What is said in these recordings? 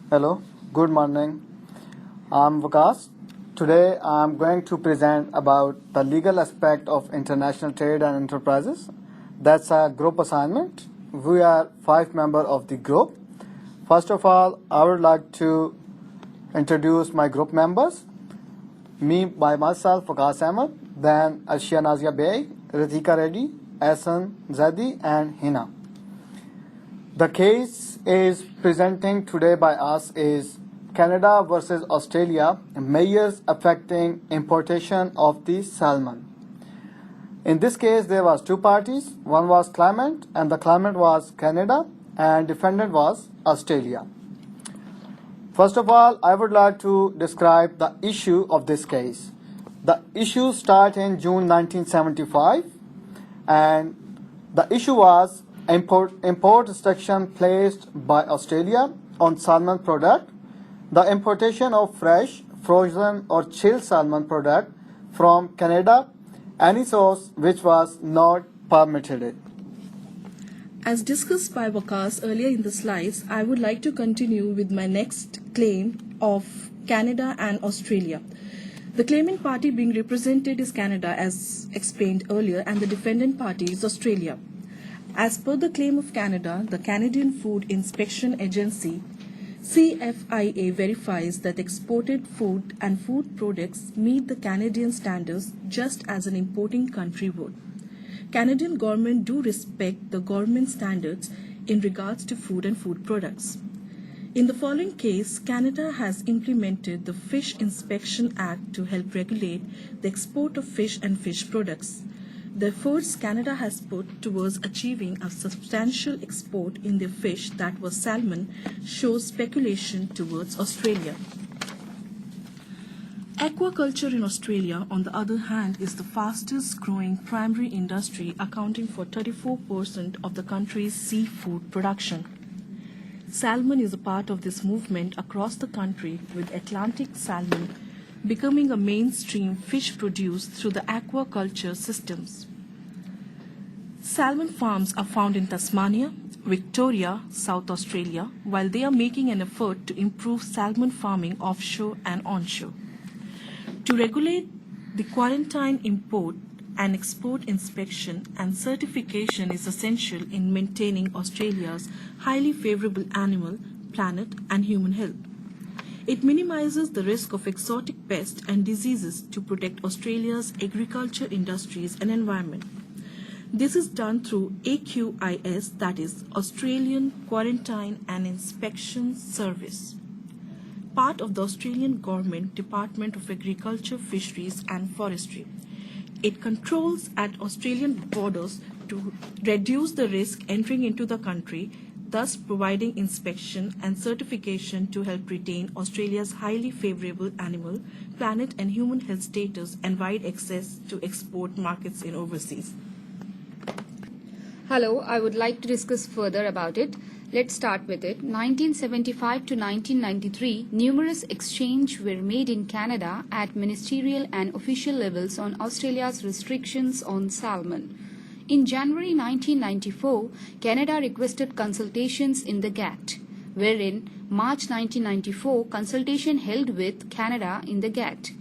Hello, good morning. I'm Vikas. Today I'm going to present about the legal aspect of international trade and enterprises. That's a group assignment. We are 5 members of the group. First of all, I would like to introduce my group members. Me by myself, Vikas Ahmed, then Ashia Nazia Bey, Ritika Reddy, Ahsan Zadi, and Hina. The case is presenting today by us is Canada versus Australia, measures affecting importation of the salmon. In this case, there was two parties. One was claimant, and the claimant was Canada, and defendant was Australia. First of all, I would like to describe the issue of this case. The issue started in June 1975, and the issue was import restriction placed by Australia on salmon product, the importation of fresh, frozen or chilled salmon product from Canada, any source which was not permitted. As discussed by Vikas earlier in the slides, I would like to continue with my next claim of Canada and Australia. The claimant party being represented is Canada, as explained earlier, and the defendant party is Australia. As per the claim of Canada, the Canadian Food Inspection Agency CFIA verifies that exported food and food products meet the Canadian standards just as an importing country would. Canadian government do respect the government standards in regards to food and food products. In the following case, Canada has implemented the Fish Inspection Act to help regulate the export of fish and fish products. The efforts Canada has put towards achieving a substantial export in their fish, that was salmon, shows speculation towards Australia. Aquaculture in Australia, on the other hand, is the fastest growing primary industry, accounting for 34% of the country's seafood production. Salmon is a part of this movement across the country, with Atlantic salmon becoming a mainstream fish produced through the aquaculture systems. Salmon farms are found in Tasmania, Victoria, South Australia, while they are making an effort to improve salmon farming offshore and onshore. To regulate the quarantine import and export inspection and certification is essential in maintaining Australia's highly favourable animal, planet and human health. It minimises the risk of exotic pests and diseases to protect Australia's agriculture industries and environment. This is done through AQIS, that is Australian Quarantine and Inspection Service, part of the Australian Government Department of Agriculture, Fisheries and Forestry. It controls at Australian borders to reduce the risk entering into the country, thus providing inspection and certification to help retain Australia's highly favourable animal, planet and human health status and wide access to export markets in overseas. Hello, I would like to discuss further about it. Let's start with it. 1975 to 1993, numerous exchanges were made in Canada at ministerial and official levels on Australia's restrictions on salmon. In January 1994, Canada requested consultations in the GATT, wherein March 1994 consultation held with Canada in the GATT.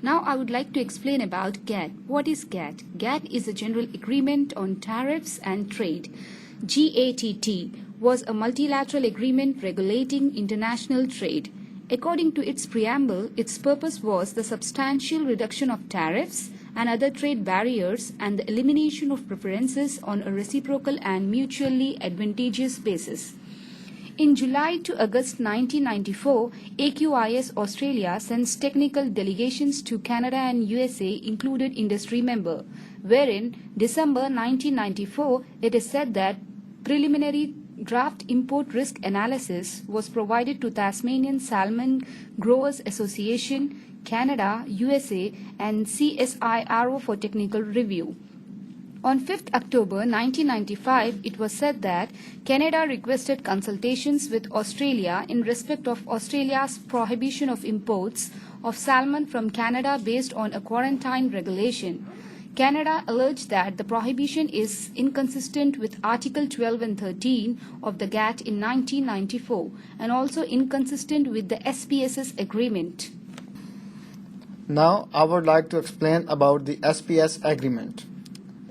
Now I would like to explain about GATT. What is GATT? GATT is a General Agreement on Tariffs and Trade. GATT was a multilateral agreement regulating international trade. According to its preamble, its purpose was the substantial reduction of tariffs and other trade barriers and the elimination of preferences on a reciprocal and mutually advantageous basis. In July to August 1994, AQIS Australia sends technical delegations to Canada and USA, included industry member, wherein December 1994 it is said that preliminary draft import risk analysis was provided to Tasmanian Salmon Growers Association, Canada, USA and CSIRO for technical review. On 5th October 1995, it was said that Canada requested consultations with Australia in respect of Australia's prohibition of imports of salmon from Canada based on a quarantine regulation. Canada alleged that the prohibition is inconsistent with Article 12 and 13 of the GATT in 1994 and also inconsistent with the SPS's agreement. Now I would like to explain about the SPS agreement.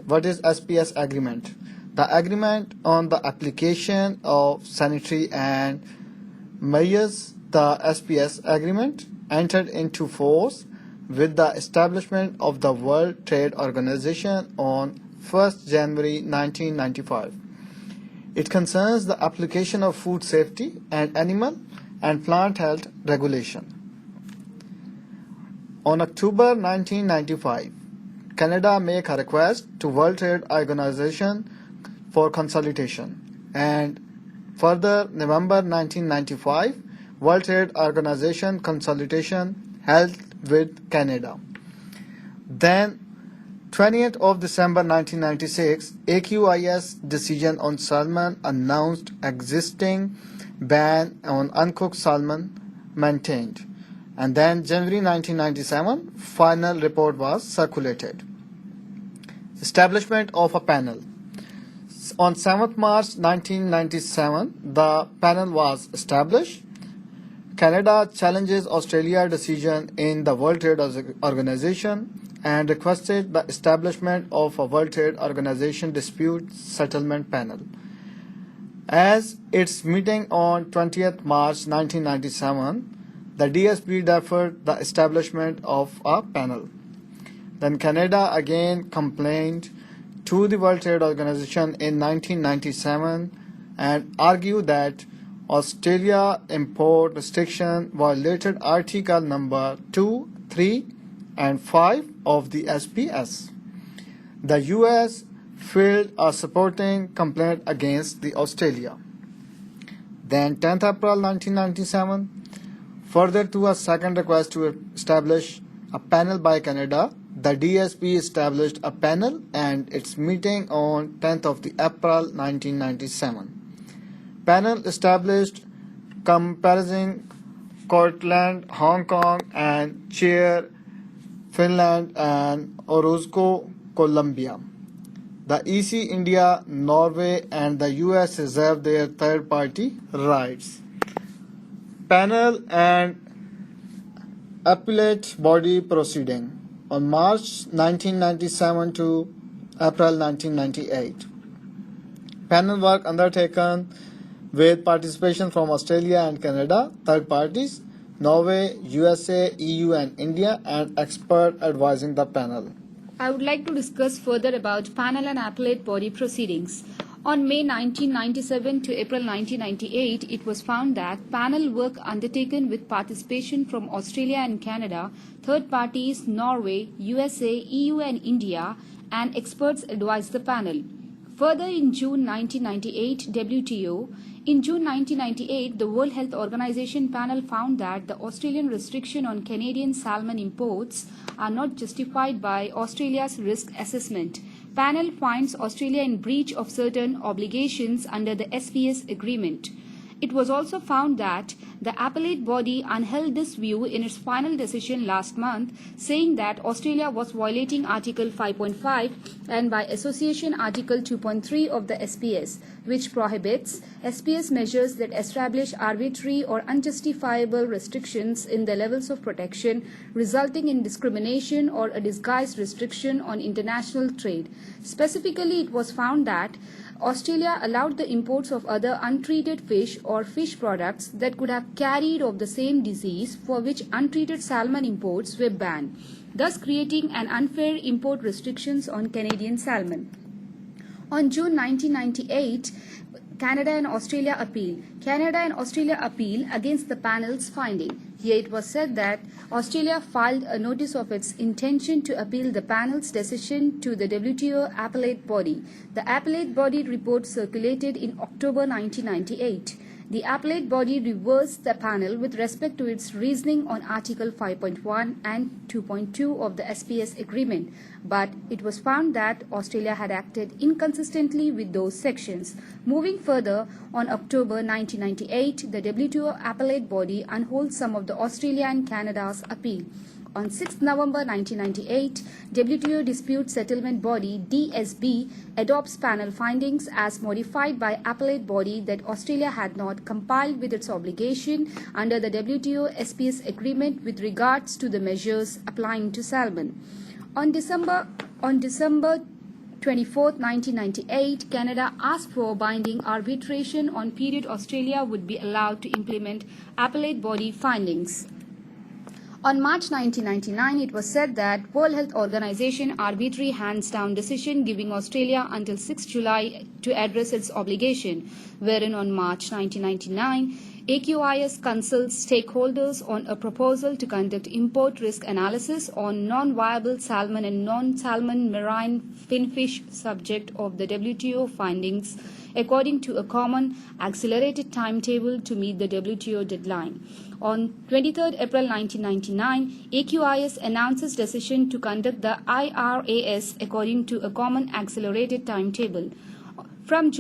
What is SPS agreement? The agreement on the application of sanitary and measures, the SPS agreement entered into force with the establishment of the World Trade Organization on 1st January 1995. It concerns the application of food safety and animal and plant health regulation. On October 1995, Canada made a request to World Trade Organization for consultation, and further November 1995, World Trade Organization consultation held with Canada. Then 20th of December 1996, AQIS decision on salmon announced existing ban on uncooked salmon maintained. And then January 1997, final report was circulated. Establishment of a panel. On 7th March 1997, the panel was established. Canada challenges Australia's decision in the World Trade Organization and requested the establishment of a World Trade Organization dispute settlement panel. As its meeting on 20th March 1997, the DSP deferred the establishment of a panel. Then Canada again complained to the World Trade Organization in 1997 and argued that Australia import restriction violated Article number 2, 3 and 5 of the SPS. The US filed a supporting complaint against the Australia. Then 10th April 1997, further to a second request to establish a panel by Canada, the DSP established a panel and its meeting on 10th of the April 1997. Panel established comprising Scotland, Hong Kong and Chair, Finland and Orozco, Colombia. The EC, India, Norway and the US reserved their third-party rights. Panel and appellate body proceeding on March 1997 to April 1998. Panel work undertaken with participation from Australia and Canada, third parties, Norway, USA, EU and India, and expert advising the panel. I would like to discuss further about panel and appellate body proceedings. On May 1997 to April 1998, it was found that panel work undertaken with participation from Australia and Canada, third parties, Norway, USA, EU and India, and experts advised the panel. Further, in June 1998, WTO. In June 1998, the World Health Organization panel found that the Australian restriction on Canadian salmon imports are not justified by Australia's risk assessment. Panel finds Australia in breach of certain obligations under the SPS agreement. It was also found that the appellate body upheld this view in its final decision last month, saying that Australia was violating Article 5.5 and by association Article 2.3 of the SPS, which prohibits SPS measures that establish arbitrary or unjustifiable restrictions in the levels of protection, resulting in discrimination or a disguised restriction on international trade. Specifically, it was found that Australia allowed the imports of other untreated fish or fish products that could have carried of the same disease for which untreated salmon imports were banned, thus creating an unfair import restrictions on Canadian salmon. On June 1998, Canada and Australia appeal. Canada and Australia appeal against the panel's finding. Here it was said that Australia filed a notice of its intention to appeal the panel's decision to the WTO appellate body. The appellate body report circulated in October 1998. The appellate body reversed the panel with respect to its reasoning on Article 5.1 and 2.2 of the SPS agreement, but it was found that Australia had acted inconsistently with those sections. Moving further, on October 1998, the WTO appellate body unholds some of the Australia and Canada's appeal. On 6 November 1998, WTO Dispute Settlement Body (DSB) adopts panel findings as modified by appellate body that Australia had not complied with its obligation under the WTO SPS agreement with regards to the measures applying to salmon. On December 24, 1998, Canada asked for binding arbitration on period Australia would be allowed to implement appellate body findings. On March 1999, it was said that World Health Organization arbitrary hands-down decision giving Australia until 6 July to address its obligation, wherein on March 1999, AQIS consults stakeholders on a proposal to conduct import risk analysis on non-viable salmon and non-salmon marine finfish subject of the WTO findings according to a common accelerated timetable to meet the WTO deadline. On 23 April 1999, AQIS announces decision to conduct the IRAS according to a common accelerated timetable. From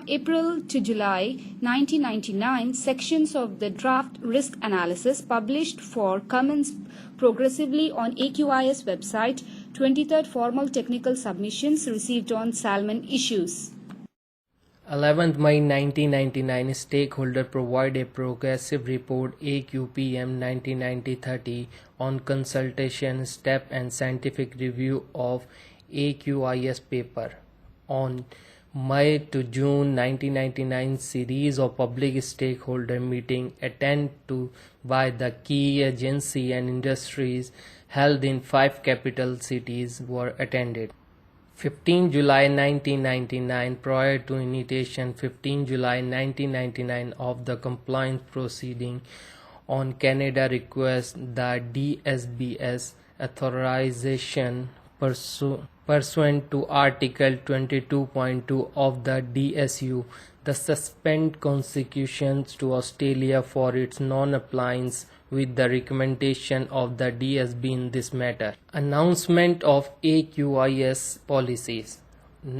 April to July 1999, sections of the draft risk analysis published for comments progressively on AQIS website, 23rd formal technical submissions received on salmon issues. 11th May 1999, stakeholder provide a progressive report AQPM 1990-30 on consultation step and scientific review of AQIS paper. On May to June 1999, series of public stakeholder meeting attended to by the key agency and industries held in 5 capital cities were attended. 15 July 1999, prior to initiation 15 July 1999 of the compliance proceeding on Canada request, the DSBS authorization pursuant to Article 22.2 of the DSU, the suspend consecutions to Australia for its non-compliance with the recommendation of the DSB in this matter. Announcement of AQIS policies.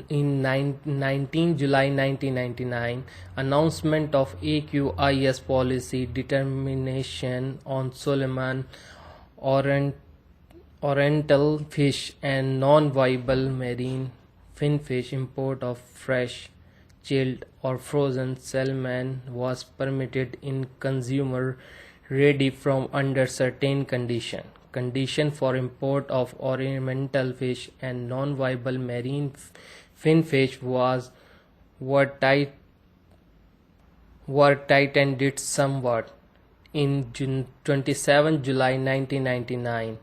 In 19 July 1999, announcement of AQIS policy determination on Solomon, oriental fish and non-viable marine finfish import of fresh, chilled or frozen salmon was permitted in consumer ready from under certain condition for import of ornamental fish and non-viable marine finfish were tightened somewhat. In 27 July 1999,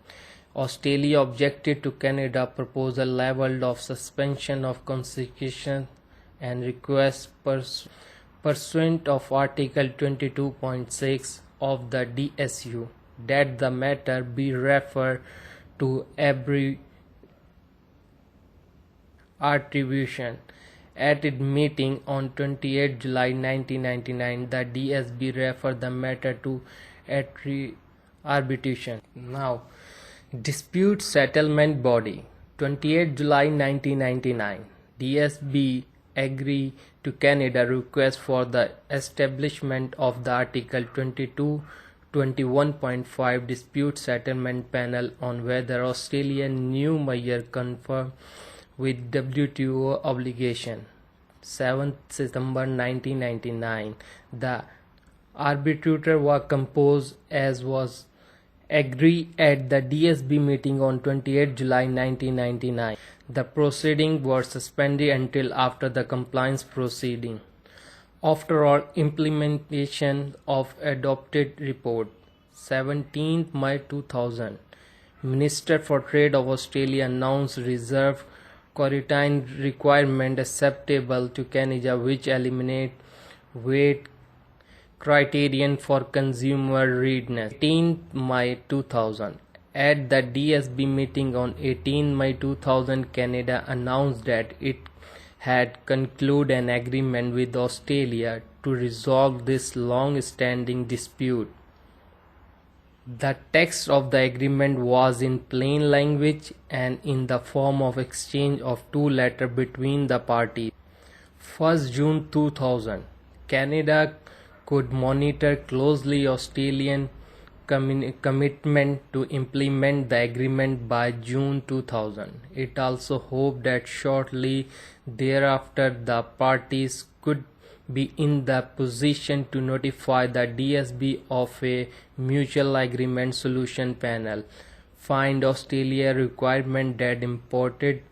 Australia objected to Canada proposal level of suspension of consecution and request pursuant of Article 22.6 of the DSU that the matter be referred to every attribution. At its meeting on 28 July 1999, the DSB referred the matter to arbitration. Now, Dispute Settlement Body, 28 July 1999, DSB agree to Canada request for the establishment of the Article 21.5 Dispute Settlement Panel on whether Australian new measure conform with WTO obligation. 7th September 1999, the arbitrator was composed as was agreed at the DSB meeting on 28 July 1999. The proceedings were suspended until after the compliance proceeding. After all, implementation of adopted report. 17th May 2000, Minister for Trade of Australia announced reserve quarantine requirement acceptable to Canada, which eliminate weight criterion for consumer readiness. 18th May 2000, at the DSB meeting on 18 May 2000, Canada announced that it had concluded an agreement with Australia to resolve this long-standing dispute. The text of the agreement was in plain language and in the form of exchange of 2 letters between the parties. 1st June 2000, Canada could monitor closely Australian commitment to implement the agreement by June 2000. It also hoped that shortly thereafter the parties could be in the position to notify the DSB of a mutual agreement solution panel. Find Australia requirement that imported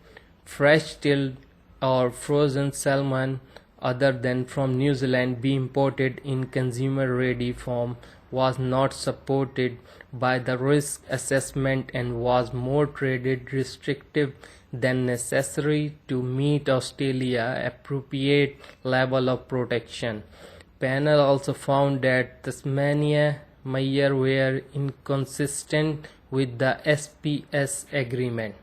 fresh chilled or frozen salmon other than from New Zealand be imported in consumer ready form was not supported by the risk assessment and was more trade restrictive than necessary to meet Australia's appropriate level of protection. Panel also found that Tasmania measures were inconsistent with the SPS agreement.